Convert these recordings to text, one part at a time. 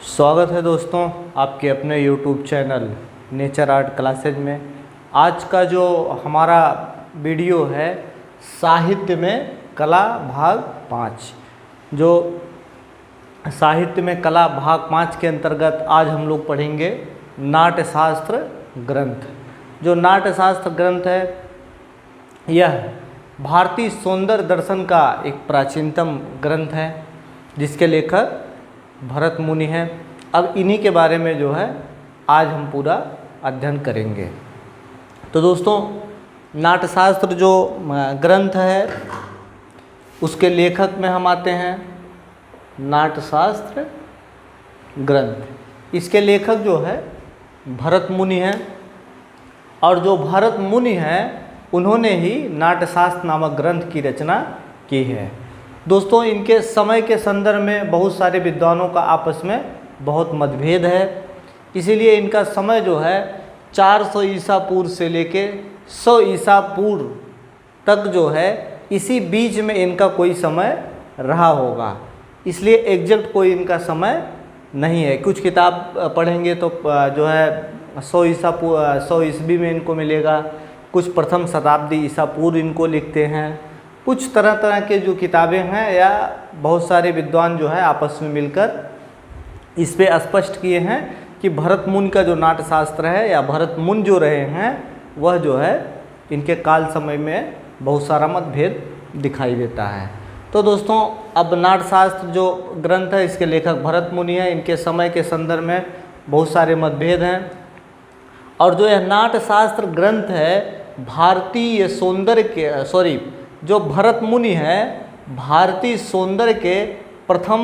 स्वागत है दोस्तों आपके अपने YouTube channel nature art classes में। आज का जो हमारा वीडियो है साहित्य में कला भाग 5। जो साहित्य में कला भाग 5 के अंतर्गत आज हम लोग पढ़ेंगे नाट्यशास्त्र ग्रंथ। जो नाट्यशास्त्र ग्रंथ है यह भारतीय सौंदर्य दर्शन का एक प्राचीनतम ग्रंथ है जिसके लेखक भरत मुनि हैं। अब इन्हीं के बारे में जो है आज हम पूरा अध्ययन करेंगे। तो दोस्तों नाट्यशास्त्र जो ग्रंथ है उसके लेखक में हम आते हैं नाट्यशास्त्र ग्रंथ। इसके लेखक जो है भरत मुनि हैं और जो भरत मुनि हैं उन्होंने ही नाट्यशास्त्र नामक ग्रंथ की रचना की है। दोस्तों इनके समय के संदर्भ में बहुत सारे विद्वानों का आपस में बहुत मतभेद है, इसीलिए इनका समय जो है 400 ईसा पूर्व से लेके 100 ईसा पूर्व तक जो है इसी बीच में इनका कोई समय रहा होगा, इसलिए एग्जैक्ट कोई इनका समय नहीं है। कुछ किताब पढ़ेंगे तो जो है 100 ईस्वी में इनको मिलेगा, कुछ प्रथम शताब्दी ईसा पूर्व इनको लिखते हैं, कुछ तरह तरह के जो किताबें हैं या बहुत सारे विद्वान जो है आपस में मिलकर इस पे स्पष्ट किए हैं कि भरत मुनि का जो नाट्यशास्त्र है या भरत मुनि जो रहे हैं वह जो है इनके काल समय में बहुत सारा मतभेद दिखाई देता है। तो दोस्तों अब नाट्यशास्त्र जो ग्रंथ है इसके लेखक भरत मुनि हैं, इनके समय के संदर्भ में बहुत सारे मतभेद हैं। और जो यह नाट्यशास्त्र ग्रंथ है भारतीय सौंदर्य के जो भरत मुनि हैं भारतीय सौंदर्य के प्रथम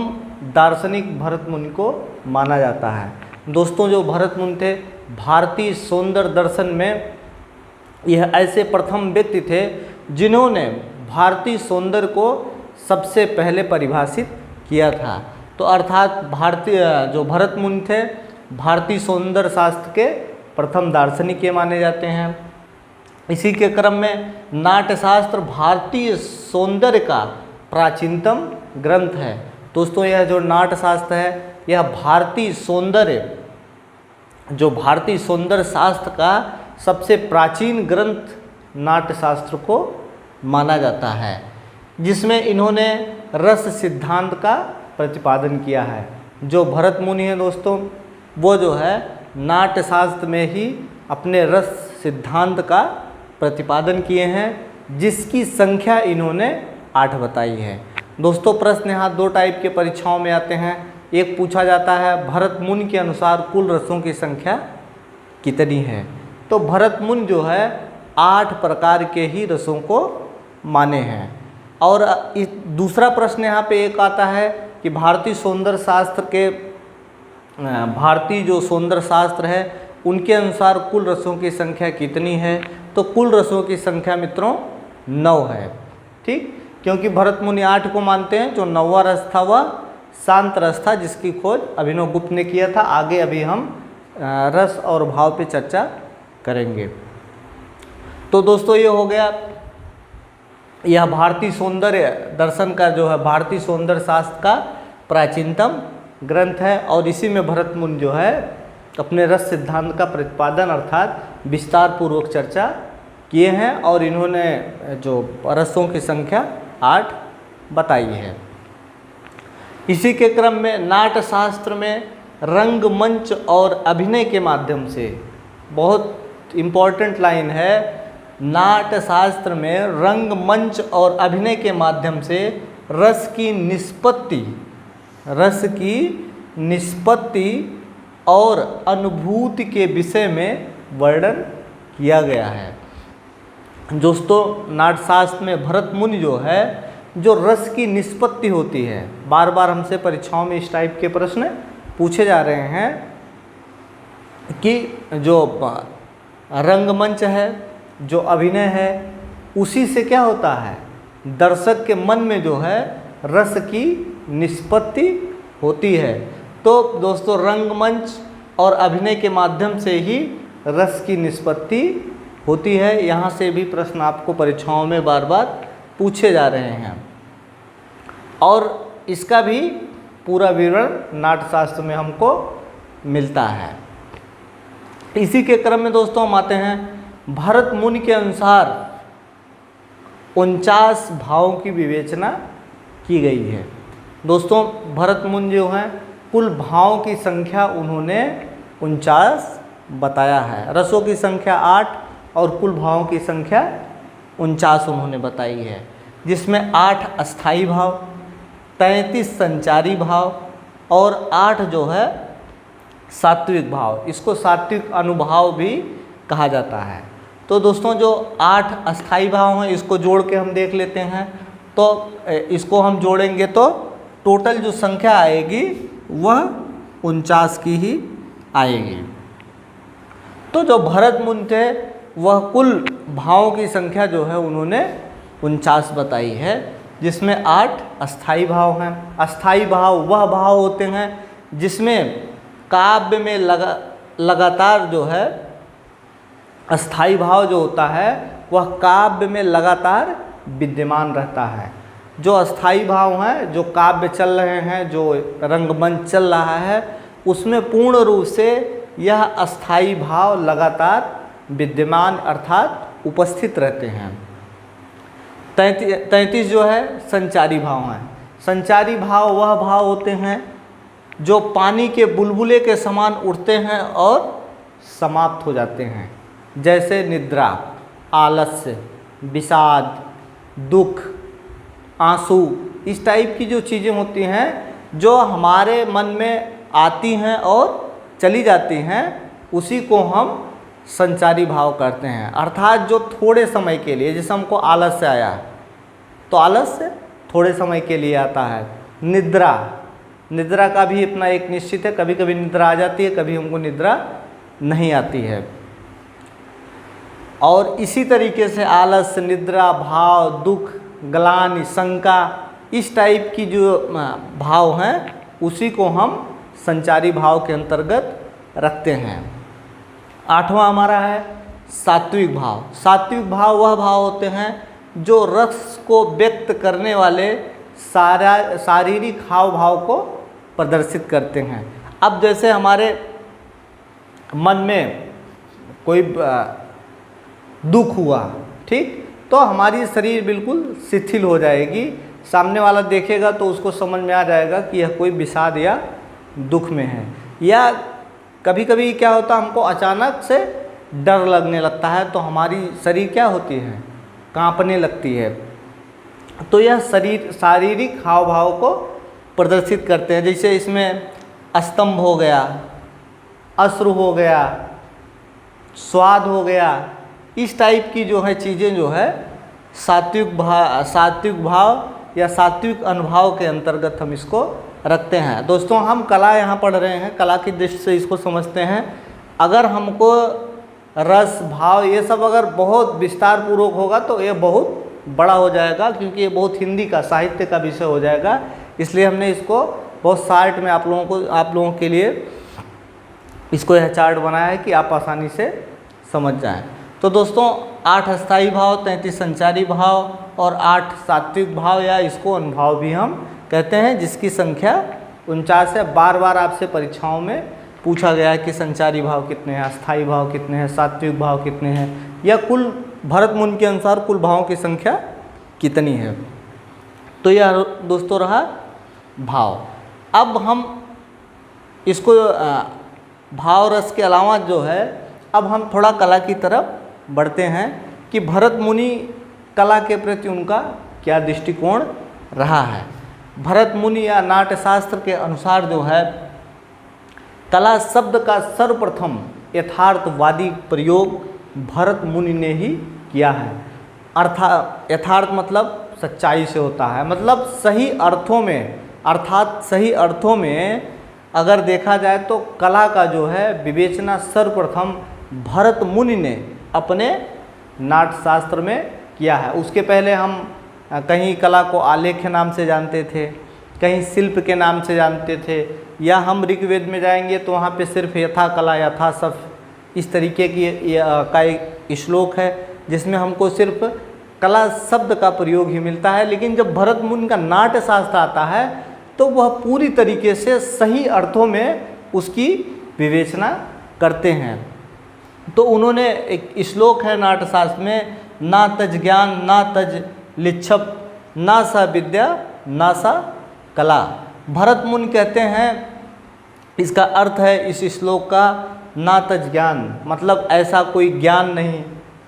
दार्शनिक भरत मुनि को माना जाता है। दोस्तों जो भरत मुनि थे भारतीय सौंदर्य दर्शन में यह ऐसे प्रथम व्यक्ति थे जिन्होंने भारतीय सौंदर्य को सबसे पहले परिभाषित किया था। तो अर्थात जो भरत मुनि थे भारतीय सौंदर्य शास्त्र के प्रथम दार्शनिक ये माने जाते हैं। इसी के क्रम में नाट्यशास्त्र भारतीय सौंदर्य का प्राचीनतम ग्रंथ है। दोस्तों यह जो नाट्यशास्त्र है यह भारतीय सौंदर्य शास्त्र का सबसे प्राचीन ग्रंथ नाट्यशास्त्र को माना जाता है, जिसमें इन्होंने रस सिद्धांत का प्रतिपादन किया है। जो भरत मुनि हैं दोस्तों वो जो है नाट्यशास्त्र में ही अपने रस सिद्धांत का प्रतिपादन किए हैं, जिसकी संख्या इन्होंने 8 बताई है। दोस्तों प्रश्न यहाँ 2 टाइप के परीक्षाओं में आते हैं। एक पूछा जाता है भरत मुनि के अनुसार कुल रसों की संख्या कितनी है। तो भरत मुनि जो है 8 प्रकार के ही रसों को माने हैं। और दूसरा प्रश्न यहाँ पे एक आता है कि भारतीय जो सौंदर्य शास्त्र है उनके अनुसार कुल रसों की संख्या कितनी है। तो कुल रसों की संख्या मित्रों 9 है, ठीक, क्योंकि भरत मुनि 8 को मानते हैं। जो 9वां रस था वह शांत रस था, जिसकी खोज अभिनव गुप्त ने किया था। आगे अभी हम रस और भाव पे चर्चा करेंगे। तो दोस्तों ये हो गया यह भारतीय सौंदर्य दर्शन का जो है भारतीय सौंदर्य शास्त्र का प्राचीनतम ग्रंथ है। और इसी में भरत मुनि जो है अपने रस सिद्धांत का प्रतिपादन अर्थात विस्तार पूर्वक चर्चा किए हैं और इन्होंने जो रसों की संख्या 8 बताई है। इसी के क्रम में नाट्यशास्त्र में रंगमंच और अभिनय के माध्यम से, बहुत इम्पॉर्टेंट लाइन है, नाट्यशास्त्र में रंगमंच और अभिनय के माध्यम से रस की निष्पत्ति और अनुभूति के विषय में वर्णन किया गया है। दोस्तों नाट्यशास्त्र में भरत मुनि जो है जो रस की निष्पत्ति होती है, बार बार हमसे परीक्षाओं में इस टाइप के प्रश्न पूछे जा रहे हैं कि जो रंगमंच है जो अभिनय है उसी से क्या होता है दर्शक के मन में जो है रस की निष्पत्ति होती है। तो दोस्तों रंगमंच और अभिनय के माध्यम से ही रस की निष्पत्ति होती है। यहाँ से भी प्रश्न आपको परीक्षाओं में बार बार पूछे जा रहे हैं। और इसका भी पूरा विवरण नाट्यशास्त्र में हमको मिलता है। इसी के क्रम में दोस्तों हम आते हैं भरत मुनि के अनुसार 49 भावों की विवेचना की गई है। दोस्तों भरत मुनि जो हैं कुल भावों की संख्या उन्होंने 49 बताया है। रसों की संख्या 8 और कुल भावों की संख्या 49 उन्होंने बताई है, जिसमें 8 अस्थाई भाव, 33 संचारी भाव और 8 जो है सात्विक भाव। इसको सात्विक अनुभाव भी कहा जाता है। तो दोस्तों जो 8 अस्थाई भाव हैं इसको जोड़ के हम देख लेते हैं। तो इसको हम जोड़ेंगे तो टोटल जो संख्या आएगी वह 49 की ही आएगी। तो जो भरत मुनि थे वह कुल भावों की संख्या जो है उन्होंने 49 बताई है, जिसमें 8 अस्थाई भाव हैं। अस्थाई भाव वह भाव होते हैं जिसमें काव्य में लगातार जो है अस्थाई भाव जो होता है वह काव्य में लगातार विद्यमान रहता है। जो अस्थाई भाव हैं, जो काव्य चल रहे हैं, जो रंगमंच चल रहा है, उसमें पूर्ण रूप से यह अस्थाई भाव लगातार विद्यमान अर्थात उपस्थित रहते हैं। 33 जो है संचारी भाव हैं। संचारी भाव वह भाव होते हैं जो पानी के बुलबुले के समान उठते हैं और समाप्त हो जाते हैं, जैसे निद्रा, आलस्य, विषाद, दुख, आंसू। इस टाइप की जो चीज़ें होती हैं जो हमारे मन में आती हैं और चली जाती हैं, उसी को हम संचारी भाव करते हैं। अर्थात जो थोड़े समय के लिए, जैसे हमको आलस्य आया तो आलस्य थोड़े समय के लिए आता है। निद्रा का भी अपना एक निश्चित है, कभी कभी निद्रा आ जाती है, कभी हमको निद्रा नहीं आती है। और इसी तरीके से आलस्य, निद्रा, भाव, दुख, ग्लानि, शंका, इस टाइप की जो भाव हैं उसी को हम संचारी भाव के अंतर्गत रखते हैं। 8वां हमारा है सात्विक भाव। सात्विक भाव वह भाव होते हैं जो रस को व्यक्त करने वाले शारीरिक हाव भाव को प्रदर्शित करते हैं। अब जैसे हमारे मन में कोई दुख हुआ, ठीक, तो हमारी शरीर बिल्कुल शिथिल हो जाएगी। सामने वाला देखेगा तो उसको समझ में आ जाएगा कि यह कोई विषाद या दुख में है। या कभी कभी क्या होता है, हमको अचानक से डर लगने लगता है तो हमारी शरीर क्या होती है, कांपने लगती है। तो यह शारीरिक हाव भाव को प्रदर्शित करते हैं। जैसे इसमें स्तंभ हो गया, अश्रु हो गया, स्वाद हो गया, इस टाइप की जो है चीज़ें जो है सात्विक भाव या सात्विक अनुभाव के अंतर्गत हम इसको रखते हैं। दोस्तों हम कला यहाँ पढ़ रहे हैं, कला की दृष्टि से इसको समझते हैं। अगर हमको रस, भाव ये सब अगर बहुत विस्तार पूर्वक होगा तो ये बहुत बड़ा हो जाएगा, क्योंकि ये बहुत हिंदी का साहित्य का विषय हो जाएगा। इसलिए हमने इसको बहुत शार्ट में आप लोगों के लिए इसको यह चार्ट बनाया है कि आप आसानी से समझ जाएं। तो दोस्तों 8 अस्थाई भाव, 33 संचारी भाव और 8 सात्विक भाव या इसको अनुभाव भी हम कहते हैं, जिसकी संख्या 49 है। बार बार आपसे परीक्षाओं में पूछा गया है कि संचारी भाव कितने हैं, अस्थाई भाव कितने हैं, सात्विक भाव कितने हैं, या कुल भरत मुनि के अनुसार कुल भावों की संख्या कितनी है। तो यह दोस्तों रहा भाव। अब हम इसको भाव रस के अलावा जो है अब हम थोड़ा कला की तरफ बढ़ते हैं कि भरत मुनि कला के प्रति उनका क्या दृष्टिकोण रहा है। भरत मुनि या नाट्यशास्त्र के अनुसार जो है कला शब्द का सर्वप्रथम यथार्थवादी प्रयोग भरत मुनि ने ही किया है। अर्थात यथार्थ मतलब सच्चाई से होता है, मतलब सही अर्थों में, अर्थात सही अर्थों में अगर देखा जाए तो कला का जो है विवेचना सर्वप्रथम भरत मुनि ने अपने नाट्यशास्त्र में किया है। उसके पहले हम कहीं कला को आलेख्य नाम से जानते थे, कहीं शिल्प के नाम से जानते थे, या हम ऋग्वेद में जाएंगे तो वहाँ पे सिर्फ यथा कला यथा सफ इस तरीके की का एक श्लोक है जिसमें हमको सिर्फ कला शब्द का प्रयोग ही मिलता है। लेकिन जब भरत मुनि का नाट्यशास्त्र आता है तो वह पूरी तरीके से सही अर्थों में उसकी विवेचना करते हैं। तो उन्होंने एक श्लोक है नाट्यशास्त्र में, ना तज ज्ञान ना तज लिच्छप ना सा विद्या ना सा कला। भरत मुनि कहते हैं, इसका अर्थ है इस श्लोक का, ना तज ज्ञान मतलब ऐसा कोई ज्ञान नहीं,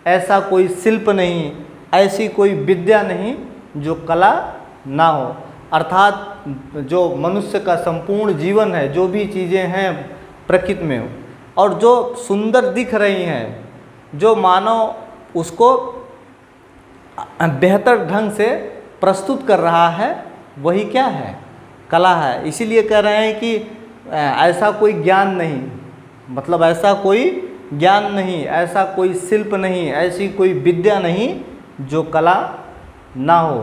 ऐसा कोई शिल्प नहीं, ऐसी कोई विद्या नहीं जो कला ना हो। अर्थात जो मनुष्य का संपूर्ण जीवन है, जो भी चीज़ें हैं प्रकृति में और जो सुंदर दिख रही हैं, जो मानव उसको बेहतर ढंग से प्रस्तुत कर रहा है, वही क्या है? कला है। इसीलिए कह रहे हैं कि ऐसा कोई ज्ञान नहीं, मतलब ऐसा कोई ज्ञान नहीं, ऐसा कोई शिल्प नहीं, ऐसी कोई विद्या नहीं जो कला ना हो।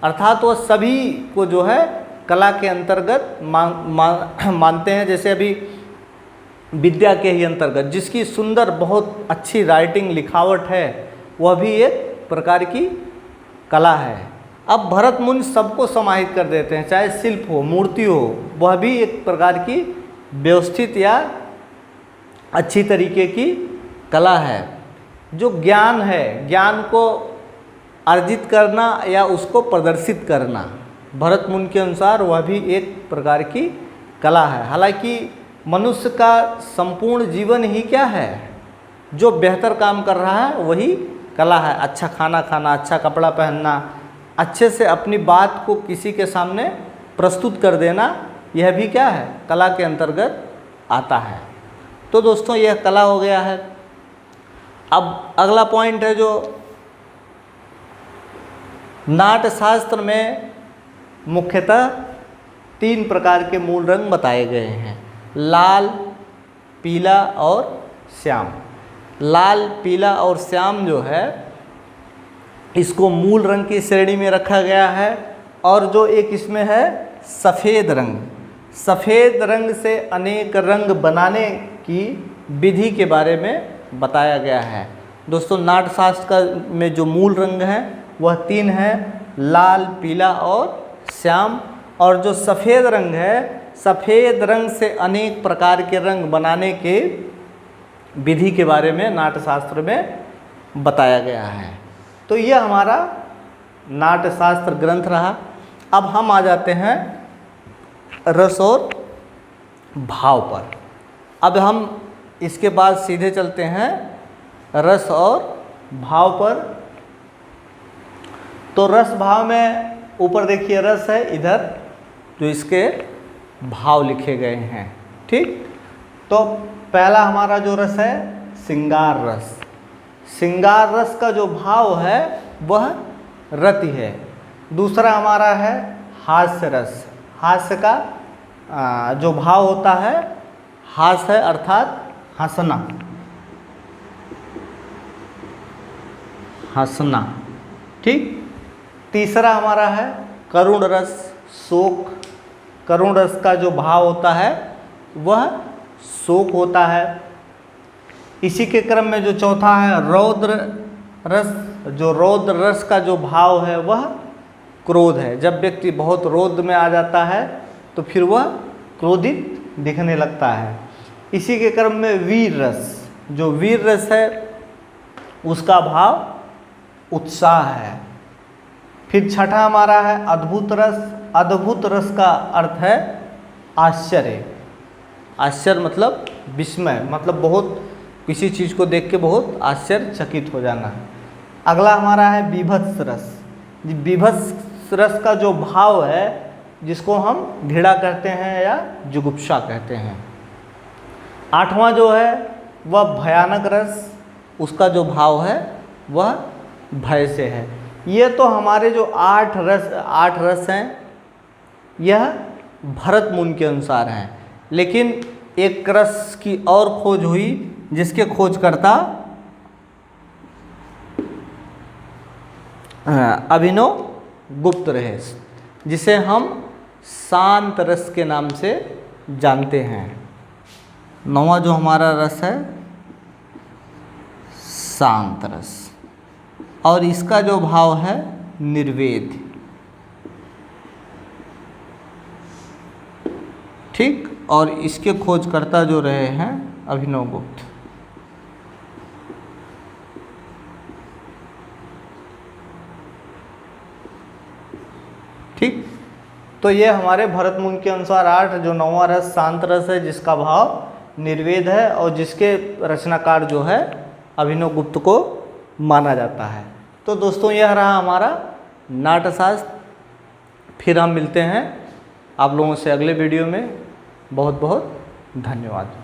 अर्थात वो सभी को जो है कला के अंतर्गत मानते हैं। जैसे अभी विद्या के ही अंतर्गत जिसकी सुंदर बहुत अच्छी राइटिंग लिखावट है, वह भी एक प्रकार की कला है। अब भरत मुनि सबको समाहित कर देते हैं, चाहे शिल्प हो, मूर्ति हो, वह भी एक प्रकार की व्यवस्थित या अच्छी तरीके की कला है। जो ज्ञान है, ज्ञान को अर्जित करना या उसको प्रदर्शित करना, भरत मुनि के अनुसार वह भी एक प्रकार की कला है। हालांकि मनुष्य का संपूर्ण जीवन ही क्या है? जो बेहतर काम कर रहा है वही कला है। अच्छा खाना खाना, अच्छा कपड़ा पहनना, अच्छे से अपनी बात को किसी के सामने प्रस्तुत कर देना, यह भी क्या है? कला के अंतर्गत आता है। तो दोस्तों यह कला हो गया है। अब अगला पॉइंट है जो नाट्यशास्त्र में मुख्यतः 3 प्रकार के मूल रंग बताए गए हैं, लाल, पीला और श्याम। लाल, पीला और श्याम जो है इसको मूल रंग की श्रेणी में रखा गया है। और जो एक इसमें है सफ़ेद रंग, सफ़ेद रंग से अनेक रंग बनाने की विधि के बारे में बताया गया है। दोस्तों नाट्यशास्त्र का में जो मूल रंग हैं वह 3 हैं, लाल, पीला और श्याम। और जो सफ़ेद रंग है, सफ़ेद रंग से अनेक प्रकार के रंग बनाने के विधि के बारे में नाट्यशास्त्र में बताया गया है। तो यह हमारा नाट्यशास्त्र ग्रंथ रहा। अब हम आ जाते हैं रस और भाव पर। अब हम इसके बाद सीधे चलते हैं रस और भाव पर। तो रस भाव में ऊपर देखिए रस है, इधर जो इसके भाव लिखे गए हैं। ठीक, तो पहला हमारा जो रस है श्रृंगार रस। श्रृंगार रस का जो भाव है वह रति है। दूसरा हमारा है हास्य रस। हास्य का जो भाव होता है हास्य है, अर्थात हंसना, हंसना। ठीक, तीसरा हमारा है करुण रस, शोक। करुण रस का जो भाव होता है वह शोक होता है। इसी के क्रम में जो चौथा है रौद्र रस। जो रौद्र रस का जो भाव है वह क्रोध है। जब व्यक्ति बहुत क्रोध में आ जाता है तो फिर वह क्रोधित दिखने लगता है। इसी के क्रम में वीर रस। जो वीर रस है उसका भाव उत्साह है। फिर छठा हमारा है अद्भुत रस। अद्भुत रस का अर्थ है आश्चर्य। आश्चर्य मतलब विस्मय, मतलब बहुत किसी चीज़ को देख के बहुत आश्चर्यचकित हो जाना। अगला हमारा है बीभत्स रस। बीभत्स रस का जो भाव है जिसको हम घृणा कहते हैं या जुगुप्सा कहते हैं। आठवां जो है वह भयानक रस। उसका जो भाव है वह भय से है। ये तो हमारे जो 8 रस हैं यह भरत मुनि के अनुसार हैं। लेकिन एक रस की और खोज हुई जिसके खोजकर्ता अभिनव गुप्त रहे, जिसे हम शांत रस के नाम से जानते हैं। 9वां जो हमारा रस है शांत रस, और इसका जो भाव है निर्वेद। ठीक। और इसके खोजकर्ता जो रहे हैं अभिनव गुप्त। ठीक। तो ये हमारे भरत मुनि के अनुसार 8 जो 9वां रस शांत रस है, जिसका भाव निर्वेद है और जिसके रचनाकार जो है अभिनव गुप्त को माना जाता है। तो दोस्तों यह रहा हमारा नाट्यशास्त्र। फिर हम मिलते हैं आप लोगों से अगले वीडियो में। बहुत बहुत धन्यवाद।